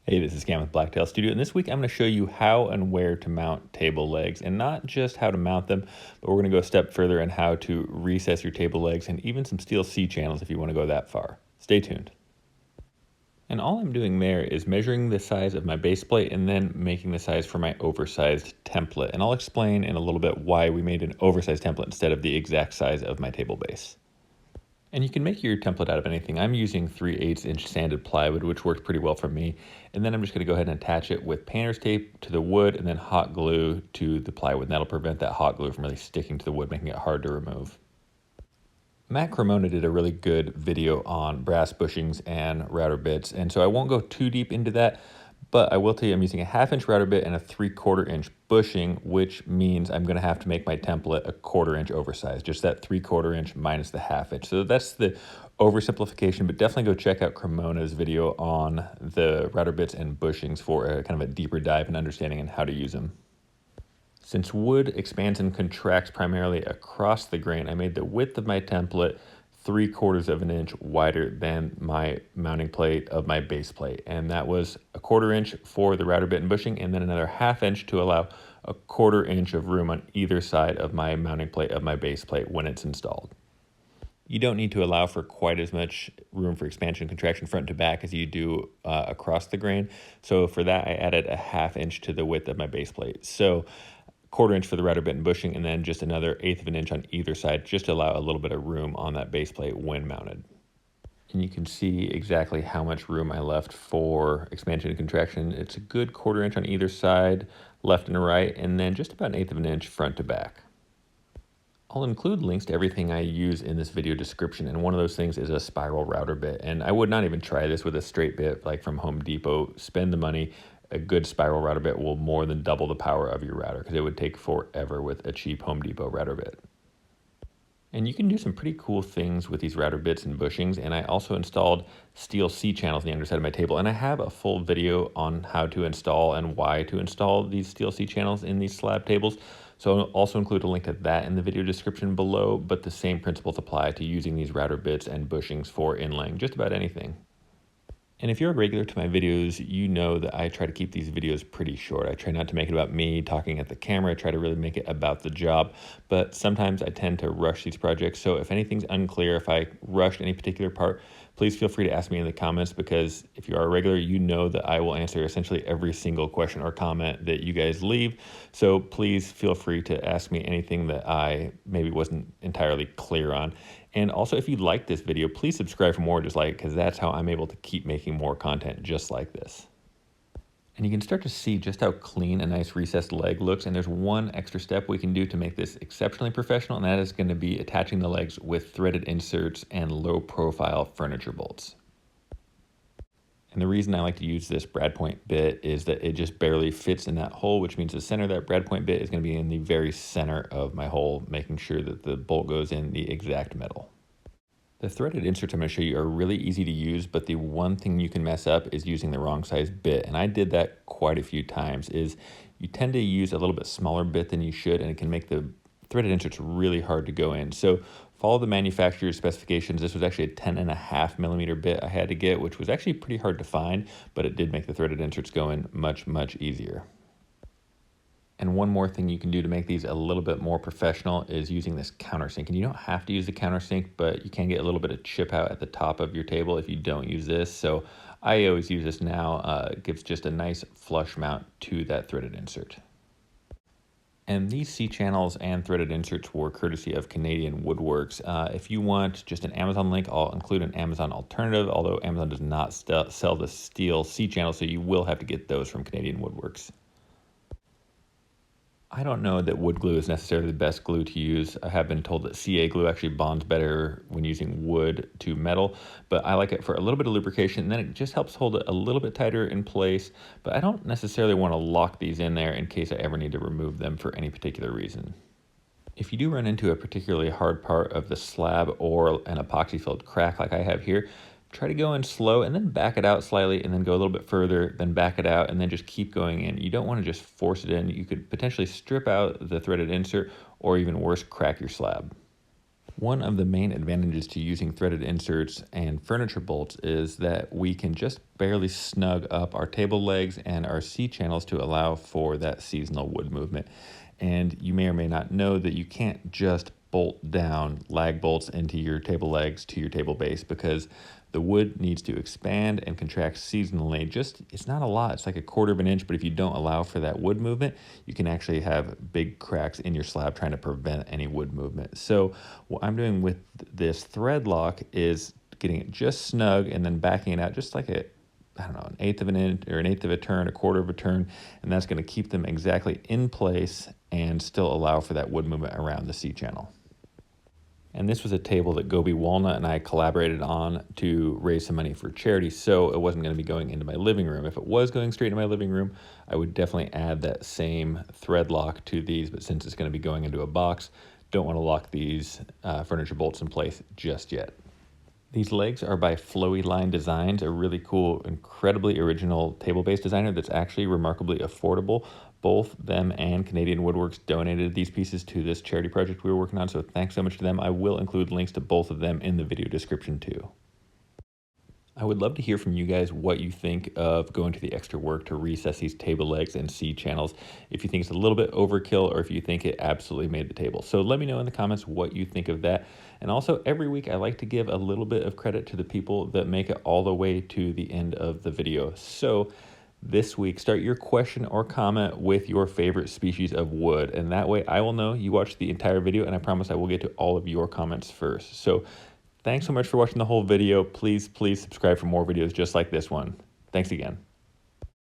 Hey, this is Cam with Blacktail Studio, and this week I'm going to show you how and where to mount table legs, and not just how to mount them, but we're going to go a step further in how to recess your table legs and even some steel C-channels if you want to go that far. Stay tuned. And all I'm doing there is measuring the size of my base plate and then making the size for my oversized template. And I'll explain in a little bit why we made an oversized template instead of the exact size of my table base. And you can make your template out of anything. I'm using 3/8 inch sanded plywood, which worked pretty well for me. And then I'm just gonna go ahead and attach it with painter's tape to the wood and then hot glue to the plywood. And that'll prevent that hot glue from really sticking to the wood, making it hard to remove. Matt Cremona did a really good video on brass bushings and router bits. And so I won't go too deep into that, but I will tell you I'm using a 1/2 inch router bit and a 3/4 inch bushing, which means I'm gonna have to make my template a 1/4 inch oversized, just that 3/4 inch minus the 1/2 inch. So that's the oversimplification, but definitely go check out Cremona's video on the router bits and bushings for a kind of a deeper dive and understanding and how to use them. Since wood expands and contracts primarily across the grain, I made the width of my template 3/4 of an inch wider than my mounting plate of my base plate. And that was a 1/4 inch for the router bit and bushing, and then another 1/2 inch to allow a 1/4 inch of room on either side of my mounting plate of my base plate when it's installed. You don't need to allow for quite as much room for expansion and contraction front to back as you do across the grain. So for that, I added a 1/2 inch to the width of my base plate. So 1/4 inch for the router bit and bushing, and then just another 1/8 of an inch on either side, just to allow a little bit of room on that base plate when mounted. And you can see exactly how much room I left for expansion and contraction. It's a good 1/4 inch on either side, left and right, and then just about an 1/8 of an inch front to back. I'll include links to everything I use in this video description, and one of those things is a spiral router bit. And I would not even try this with a straight bit like from Home Depot. Spend the money. A good spiral router bit will more than double the power of your router because it would take forever with a cheap Home Depot router bit. And you can do some pretty cool things with these router bits and bushings. And I also installed steel C-channels on the underside of my table. And I have a full video on how to install and why to install these steel C-channels in these slab tables. So I'll also include a link to that in the video description below, but the same principles apply to using these router bits and bushings for inlaying just about anything. And if you're a regular to my videos, you know that I try to keep these videos pretty short. I try not to make it about me talking at the camera. I try to really make it about the job, but sometimes I tend to rush these projects. So if anything's unclear, if I rushed any particular part, please feel free to ask me in the comments, because if you are a regular, you know that I will answer essentially every single question or comment that you guys leave. So please feel free to ask me anything that I maybe wasn't entirely clear on. And also, if you like this video, please subscribe for more, just like, because that's how I'm able to keep making more content just like this. And you can start to see just how clean a nice recessed leg looks. And there's one extra step we can do to make this exceptionally professional, and that is going to be attaching the legs with threaded inserts and low profile furniture bolts. And the reason I like to use this brad point bit is that it just barely fits in that hole, which means the center of that brad point bit is going to be in the very center of my hole, making sure that the bolt goes in the exact middle. The threaded inserts I'm going to show you are really easy to use, but the one thing you can mess up is using the wrong size bit. And I did that quite a few times. Is you tend to use a little bit smaller bit than you should, and it can make the threaded inserts really hard to go in. So follow the manufacturer's specifications. This was actually a 10.5 millimeter bit I had to get, which was actually pretty hard to find, but it did make the threaded inserts go in much, much easier. And one more thing you can do to make these a little bit more professional is using this countersink. And you don't have to use the countersink, but you can get a little bit of chip out at the top of your table if you don't use this. So I always use this now. It gives just a nice flush mount to that threaded insert. And these C-channels and threaded inserts were courtesy of Canadian Woodworks. If you want just an Amazon link, I'll include an Amazon alternative, although Amazon does not sell the steel C-channels, so you will have to get those from Canadian Woodworks. I don't know that wood glue is necessarily the best glue to use. I have been told that CA glue actually bonds better when using wood to metal, but I like it for a little bit of lubrication, and then it just helps hold it a little bit tighter in place. But I don't necessarily want to lock these in there in case I ever need to remove them for any particular reason. If you do run into a particularly hard part of the slab or an epoxy-filled crack like I have here, try to go in slow and then back it out slightly, and then go a little bit further, then back it out, and then just keep going in. You don't want to just force it in. You could potentially strip out the threaded insert, or even worse, crack your slab. One of the main advantages to using threaded inserts and furniture bolts is that we can just barely snug up our table legs and our C-channels to allow for that seasonal wood movement. And you may or may not know that you can't just bolt down lag bolts into your table legs to your table base, because the wood needs to expand and contract seasonally. It's not a lot, it's like 1/4 of an inch, but if you don't allow for that wood movement, you can actually have big cracks in your slab trying to prevent any wood movement. So what I'm doing with this thread lock is getting it just snug and then backing it out just like I don't know, 1/8 of an inch or 1/8 of a turn, 1/4 of a turn, and that's going to keep them exactly in place and still allow for that wood movement around the C-channel. And this was a table that Gobi Walnut and I collaborated on to raise some money for charity, so it wasn't going to be going into my living room. If it was going straight into my living room, I would definitely add that same thread lock to these, but since it's going to be going into a box, don't want to lock these furniture bolts in place just yet. These legs are by Flowy Line Designs, a really cool, incredibly original table-based designer that's actually remarkably affordable. Both them and Canadian Woodworks donated these pieces to this charity project we were working on, so thanks so much to them. I will include links to both of them in the video description too. I would love to hear from you guys what you think of going to the extra work to recess these table legs and C-channels. If you think it's a little bit overkill or if you think it absolutely made the table. So let me know in the comments what you think of that. And also every week I like to give a little bit of credit to the people that make it all the way to the end of the video. So this week, start your question or comment with your favorite species of wood. And that way I will know you watched the entire video, and I promise I will get to all of your comments first. So thanks so much for watching the whole video. Please subscribe for more videos just like this one. Thanks again.